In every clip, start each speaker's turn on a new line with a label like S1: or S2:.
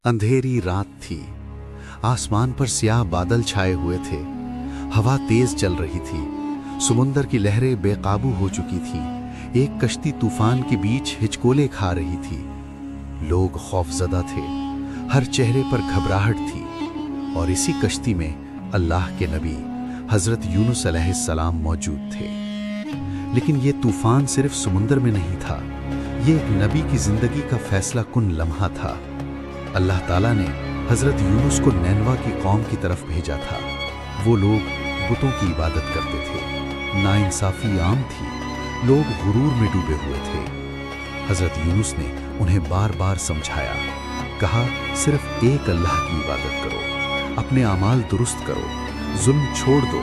S1: अंधेरी रात थी। आसमान पर स्याह बादल छाए हुए थे। हवा तेज चल रही थी। समुंदर की लहरें बेकाबू हो चुकी थी। एक कश्ती तूफान के बीच हिचकोले खा रही थी। लोग खौफजदा थे। हर चेहरे पर घबराहट थी। और इसी कश्ती में अल्लाह के नबी हजरत यूनुस अलैहिस्सलाम मौजूद थे। लेकिन ये तूफान सिर्फ समुंदर में नहीं था, ये एक नबी की जिंदगी का फैसला कुन लम्हा था। अल्लाह ताला ने हजरत यूनुस को नैनवा की कौम की तरफ भेजा था। वो लोग बुतों की इबादत करते थे। नाइंसाफी आम थी। लोग गुरूर में डूबे हुए थे। हजरत यूनुस ने उन्हें बार बार समझाया। कहा, सिर्फ एक अल्लाह की इबादत करो, अपने अमाल दुरुस्त करो, जुल्म छोड़ दो।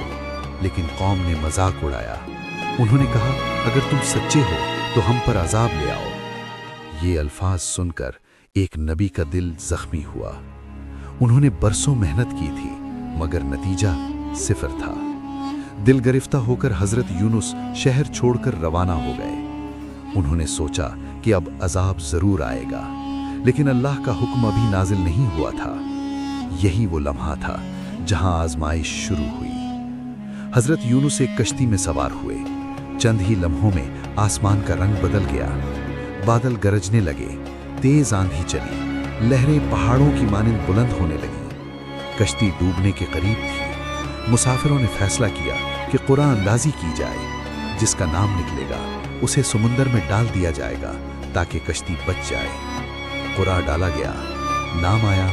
S1: लेकिन कौम ने मजाक उड़ाया। उन्होंने कहा, अगर तुम सच्चे हो तो हम पर अजाब ले आओ। ये अल्फाज सुनकर एक नबी का दिल जख्मी हुआ। उन्होंने बरसों मेहनत की थी, मगर नतीजा सिफर था। दिल गिरफ्ता होकर हजरत यूनुस शहर छोड़कर रवाना हो गए। उन्होंने सोचा कि अब अजाब जरूर आएगा, लेकिन अल्लाह का हुक्म अभी नाजिल नहीं हुआ था। यही वो लम्हा था जहां आजमाइश शुरू हुई। हजरत यूनुस एक कश्ती में सवार हुए। चंद ही लम्हों में आसमान का रंग बदल गया। बादल गरजने लगे, तेज आंधी चली, लहरें पहाड़ों की मानिंद बुलंद होने लगी। कश्ती डूबने के करीब थी। मुसाफिरों ने फैसला किया कि कुरान अंदाजी की जाए। जिसका नाम निकलेगा उसे समुंदर में डाल दिया जाएगा ताकि कश्ती बच जाए। कुरा डाला गया, नाम आया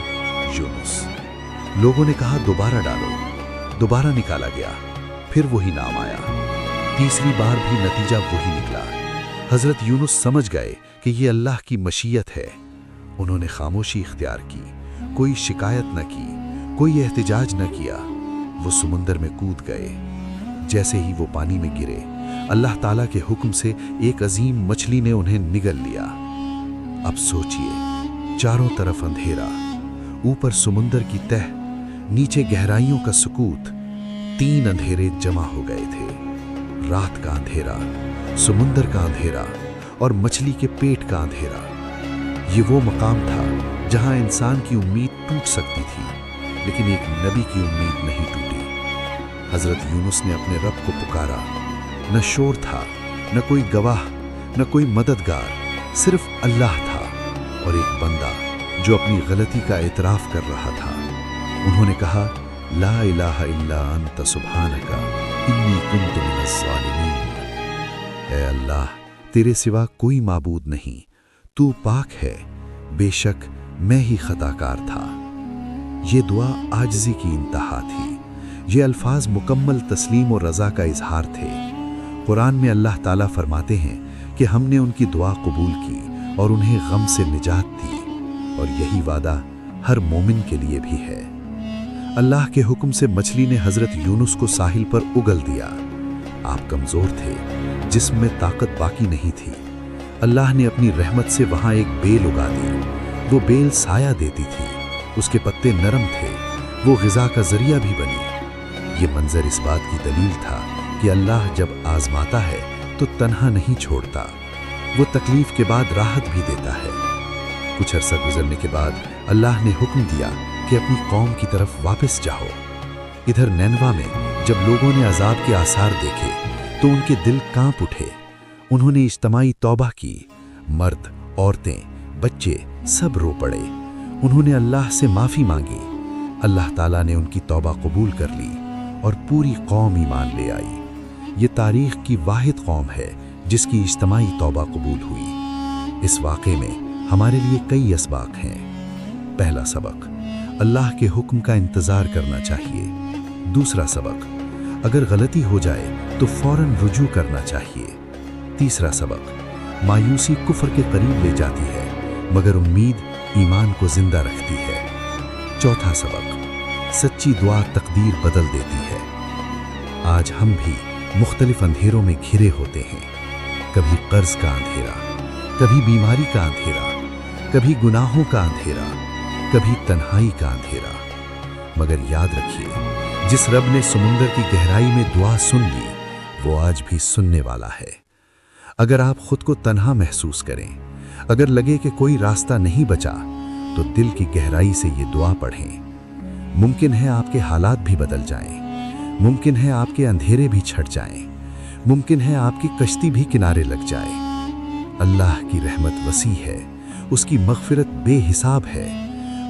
S1: यूनुस। लोगों ने कहा, दोबारा डालो। दोबारा निकाला गया, फिर वही नाम आया। तीसरी बार भी नतीजा वही निकला। हजरत यूनुस समझ गए कि ये अल्लाह की मशीयत है। उन्होंने खामोशी इख्तियार की, कोई शिकायत न की, कोई एहतिजाज न किया। वो समुंदर में कूद गए। जैसे ही वो पानी में गिरे, अल्लाह ताला के हुक्म से एक अजीम मछली ने उन्हें निगल लिया। अब सोचिए, चारों तरफ अंधेरा, ऊपर समुंदर की तह, नीचे गहराइयों का सुकूत। तीन अंधेरे जमा हो गए थे। रात का अंधेरा, समुंदर का अंधेरा और मछली के पेट का अंधेरा। ये वो मकाम था जहां इंसान की उम्मीद टूट सकती थी, लेकिन एक नबी की उम्मीद नहीं टूटी। हजरत यूनुस ने अपने रब को पुकारा। न शोर था, न कोई गवाह, न कोई मददगार, सिर्फ अल्लाह था और एक बंदा जो अपनी गलती का एतराफ कर रहा था। उन्होंने कहा, ला इलाहा इल्ला अंत सुब्हानका इन्नी कुन्तु मिनज़्ज़ालिमीन। ऐ अल्लाह, तेरे सिवा कोई माबूद नहीं, तू पाक है, बेशक मैं ही खताकार था। ये दुआ आजिज़ी की इंतहा थी। ये अल्फाज मुकम्मल तस्लीम और रज़ा का इजहार थे। कुरान में अल्लाह ताला फरमाते हैं कि हमने उनकी दुआ कबूल की और उन्हें गम से निजात दी, और यही वादा हर मोमिन के लिए भी है। अल्लाह के हुक्म से मछली ने हजरत यूनुस को साहिल पर उगल दिया। आप कमजोर थे, जिस्म में ताकत बाकी नहीं थी। अल्लाह ने अपनी रहमत से वहां एक बेल उगा दी। वो बेल साया देती थी, उसके पत्ते नरम थे, वो ग़िज़ा का जरिया भी बनी। ये मंजर इस बात की दलील था कि अल्लाह जब आजमाता है तो तन्हा नहीं छोड़ता। वो तकलीफ के बाद राहत भी देता है। कुछ अरसा गुजरने के बाद अल्लाह ने हुक्म दिया कि अपनी कौम की तरफ वापस जाओ। इधर नैनवा में जब लोगों ने अजाब के आसार देखे तो उनके दिल कांप उठे। उन्होंने इज्तमाई तौबा की। मर्द, औरतें, बच्चे सब रो पड़े। उन्होंने अल्लाह से माफ़ी मांगी। अल्लाह ताला ने उनकी तौबा कबूल कर ली और पूरी कौम ईमान ले आई। ये तारीख़ की वाहिद कौम है जिसकी इज्तमाई तौबा कबूल हुई। इस वाक़े में हमारे लिए कई असबाक हैं। पहला सबक, अल्लाह के हुक्म का इंतज़ार करना चाहिए। दूसरा सबक, अगर गलती हो जाए तो फौरन रुजू करना चाहिए। तीसरा सबक, मायूसी कुफ्र के करीब ले जाती है, मगर उम्मीद ईमान को जिंदा रखती है। चौथा सबक, सच्ची दुआ तकदीर बदल देती है। आज हम भी मुख्तलिफ अंधेरों में घिरे होते हैं। कभी कर्ज का अंधेरा, कभी बीमारी का अंधेरा, कभी गुनाहों का अंधेरा, कभी तन्हाई का अंधेरा। मगर याद रखिए, जिस रब ने समुंदर की गहराई में दुआ सुन ली, वो आज भी सुनने वाला है। अगर आप खुद को तन्हा महसूस करें, अगर लगे कि कोई रास्ता नहीं बचा,
S2: तो दिल की गहराई से ये दुआ पढ़ें। मुमकिन है आपके हालात भी बदल जाएं, मुमकिन है आपके अंधेरे भी छट जाएं, मुमकिन है आपकी कश्ती भी किनारे लग जाए। अल्लाह की रहमत वसी है, उसकी मग़फ़िरत बेहिसाब है।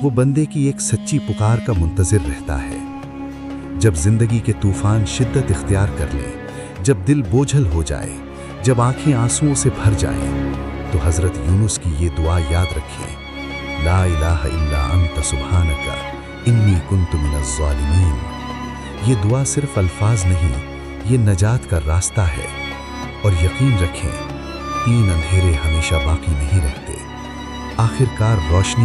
S2: वो बंदे की एक सच्ची पुकार का मुंतज़िर रहता है। जब ज़िंदगी के तूफ़ान शिद्दत इख्तियार कर लें, जब दिल बोझल हो जाए, जब आंखें आंसुओं से भर जाएं, तो हज़रत यूनुस की ये दुआ याद रखें, ला इलाहा इल्ला अंत सुब्हानका इन्नी कुन्तु मिनज़ ज़ालिमीन। ये दुआ सिर्फ अल्फाज नहीं, ये नजात का रास्ता है। और यकीन रखें, 3 अंधेरे हमेशा बाकी नहीं रहते, आखिरकार रोशनी